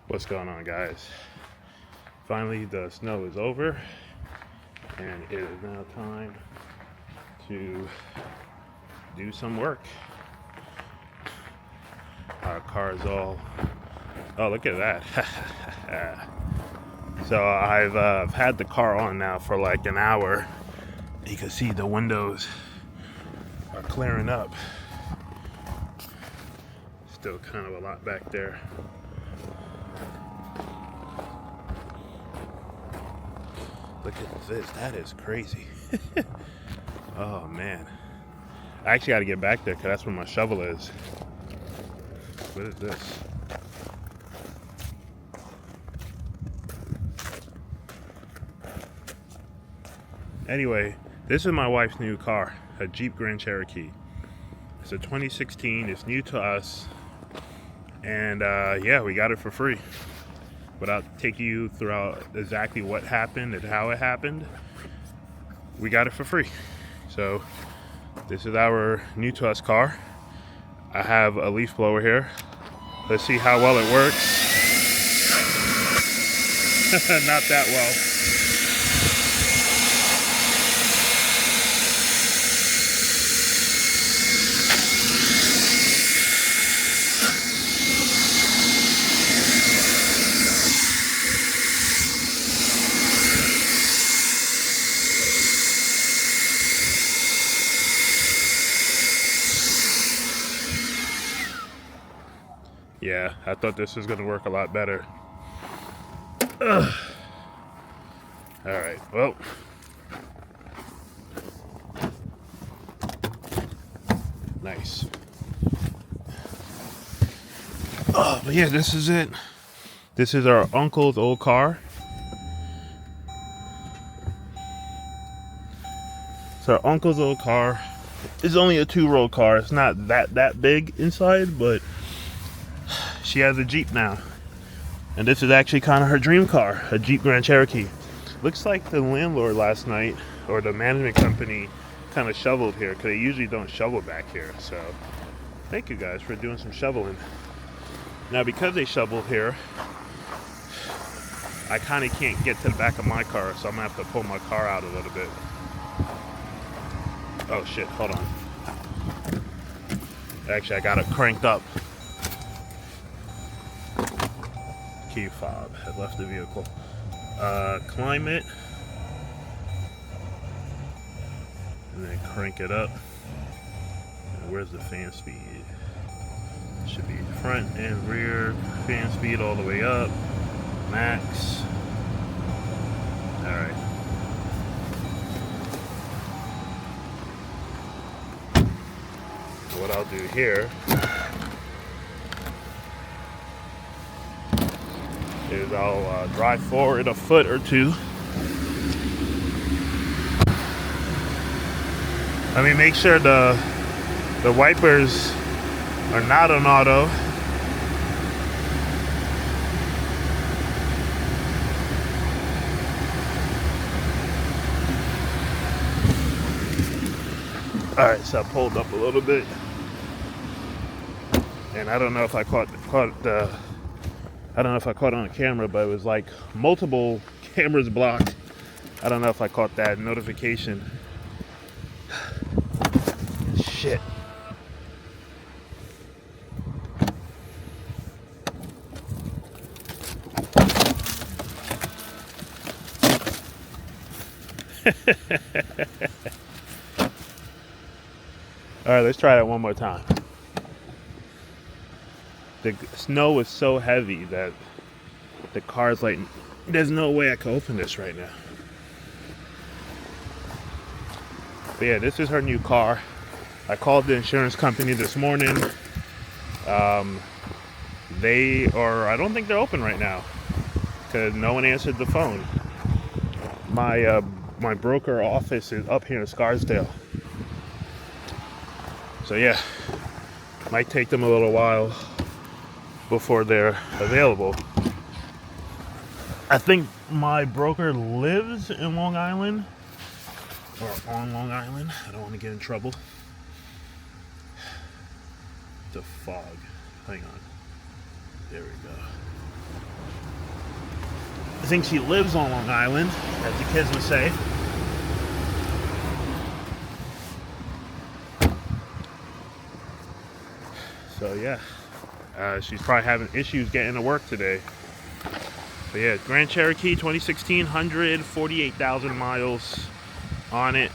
What's going on, guys? Finally, the snow is over and it is now time to do some work. Our car is all, oh, look at that. So I've had the car on now for like an hour. You can see the windows are clearing up. Still kind of a lot back there. Look at this, that is crazy. Oh man. I actually gotta get back there because that's where my shovel is. What is this? Anyway, this is my wife's new car, a Jeep Grand Cherokee. It's a 2016, it's new to us. And yeah, we got it for free. Without taking you throughout exactly what happened and how it happened, we got it for free. So this is our new to us car. I have a leaf blower here. Let's see how well it works. Not that well. Yeah, I thought this was going to work a lot better. Ugh. All right, well. Nice. Oh, but yeah, this is it. This is our uncle's old car. So our uncle's old car is only a 2-row car. It's not that big inside, but she has a Jeep now. And this is actually kind of her dream car, a Jeep Grand Cherokee. Looks like the landlord last night, or the management company, kind of shoveled here, because they usually don't shovel back here. So thank you guys for doing some shoveling. Now because they shoveled here, I kind of can't get to the back of my car, so I'm gonna have to pull my car out a little bit. Oh shit, hold on. Actually, I got it cranked up. Key fob had left the vehicle. Climate, and then crank it up. And where's the fan speed? Should be front and rear fan speed all the way up. Max. All right. What I'll do here is I'll drive forward a foot or two. Let me make sure the wipers are not on auto. All right, so I pulled up a little bit, and I don't know if I caught I don't know if I caught it on camera, but it was like multiple cameras blocked. I don't know if I caught that notification. Shit. All right, let's try that one more time. The snow was so heavy that the car's like, there's no way I can open this right now. But yeah, this is her new car. I called the insurance company this morning. I don't think they're open right now because no one answered the phone. My broker office is up here in Scarsdale. So yeah, might take them a little while before they're available. I think my broker lives in Long Island, or on Long Island. I don't want to get in trouble. The fog. Hang on. There we go. I think she lives on Long Island, as the kids would say. So yeah, she's probably having issues getting to work today. But yeah, Grand Cherokee 2016, 148,000 miles on it.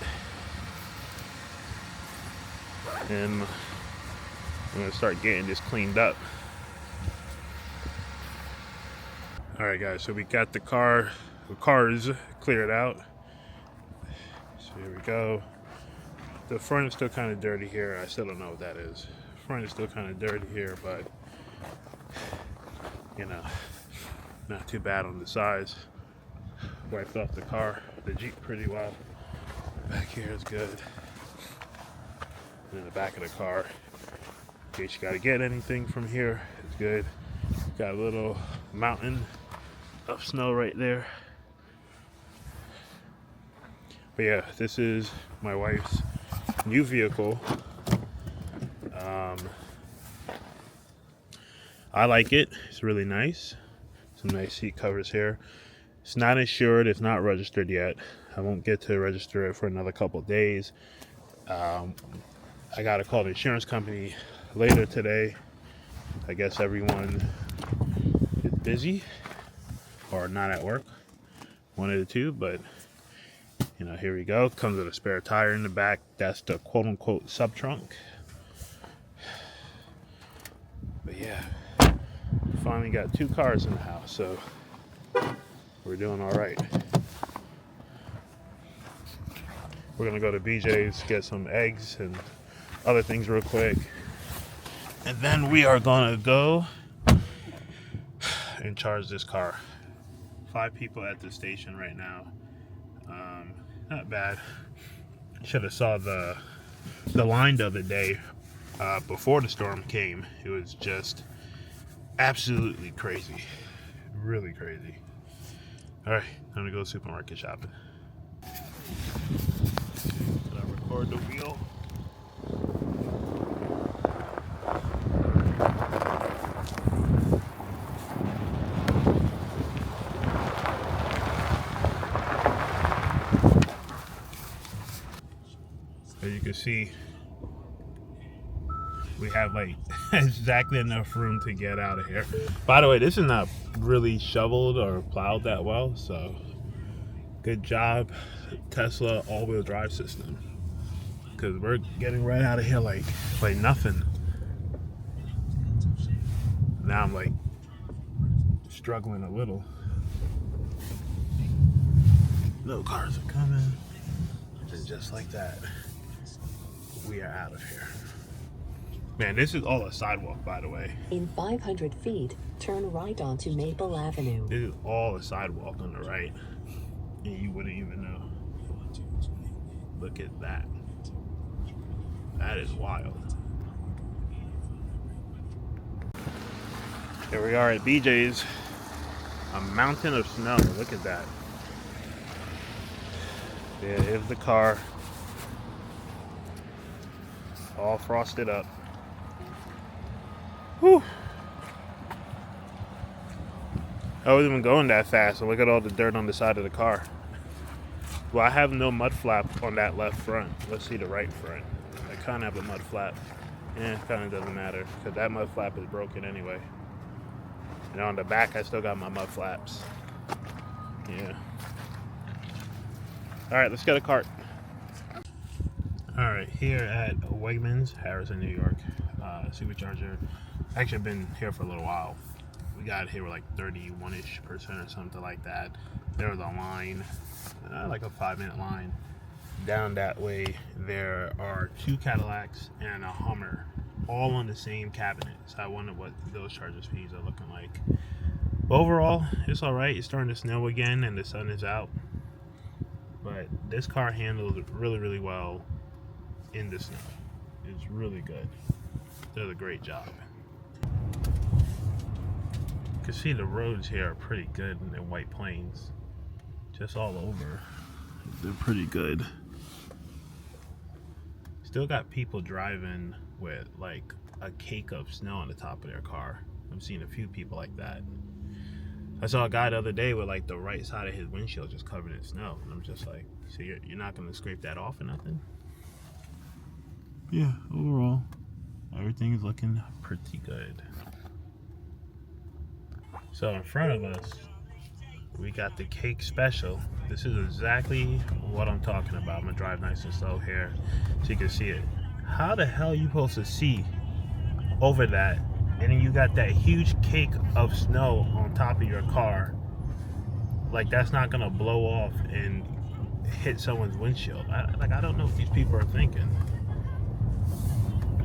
And I'm gonna start getting this cleaned up. All right, guys, so we got the cars cleared out. So here we go. The front is still kind of dirty here. I still don't know what that is. The front is still kind of dirty here, but you know, not too bad on the sides. Wiped off the car, the Jeep pretty well. Back here is good. And in the back of the car, in case you gotta get anything from here, it's good. Got a little mountain of snow right there. But yeah, this is my wife's new vehicle. I like it. It's really nice. Some nice seat covers here. It's not insured. It's not registered yet. I won't get to register it for another couple of days. I gotta call the insurance company later today. I guess everyone is busy or not at work. One of the two, but you know, here we go. Comes with a spare tire in the back. That's the quote-unquote sub-trunk. But yeah, finally got 2 cars in the house, so we're doing all right. We're gonna go to BJ's, get some eggs and other things real quick, and then we are gonna go and charge this car. 5 people at the station right now. Not bad. Should have saw the line the other day before the storm came. It was just absolutely crazy, really crazy. All right, I'm gonna go supermarket shopping. Did I record the wheel? As you can see, we have like exactly enough room to get out of here. By the way, this is not really shoveled or plowed that well, so good job, Tesla all-wheel drive system, because we're getting right out of here like nothing. Now I'm like struggling a little. No cars are coming, and just like that, we are out of here. Man, this is all a sidewalk, by the way. In 500 feet, turn right onto Maple Avenue. This is all a sidewalk on the right, and you wouldn't even know. Look at that. That is wild. Here we are at BJ's. A mountain of snow. Look at that. There is the car. All frosted up. Whew. I wasn't even going that fast, so look at all the dirt on the side of the car. Well, I have no mud flap on that left front. Let's see the right front. I kind of have a mud flap. It kind of doesn't matter, because that mud flap is broken anyway. And on the back, I still got my mud flaps. Yeah. All right, let's get a cart. All right, here at Wegmans, Harrison, New York. Supercharger. Actually, I've been here for a little while. We got here with like 31-ish% or something like that. There was a line, like a 5-minute line. Down that way, there are 2 Cadillacs and a Hummer, all on the same cabinet. So I wonder what those chargers fees are looking like. But overall, it's all right. It's starting to snow again, and the sun is out. But this car handles it really, really well in the snow. It's really good. Does a great job. You can see the roads here are pretty good in the White Plains. Just all over. They're pretty good. Still got people driving with like a cake of snow on the top of their car. I've seen a few people like that. I saw a guy the other day with like the right side of his windshield just covered in snow, and I'm just like, so you're not gonna scrape that off or nothing? Yeah, overall, everything is looking pretty good. So in front of us, we got the cake special. This is exactly what I'm talking about. I'm gonna drive nice and slow here so you can see it. How the hell are you supposed to see over that, and then you got that huge cake of snow on top of your car? Like, that's not gonna blow off and hit someone's windshield. I don't know what these people are thinking.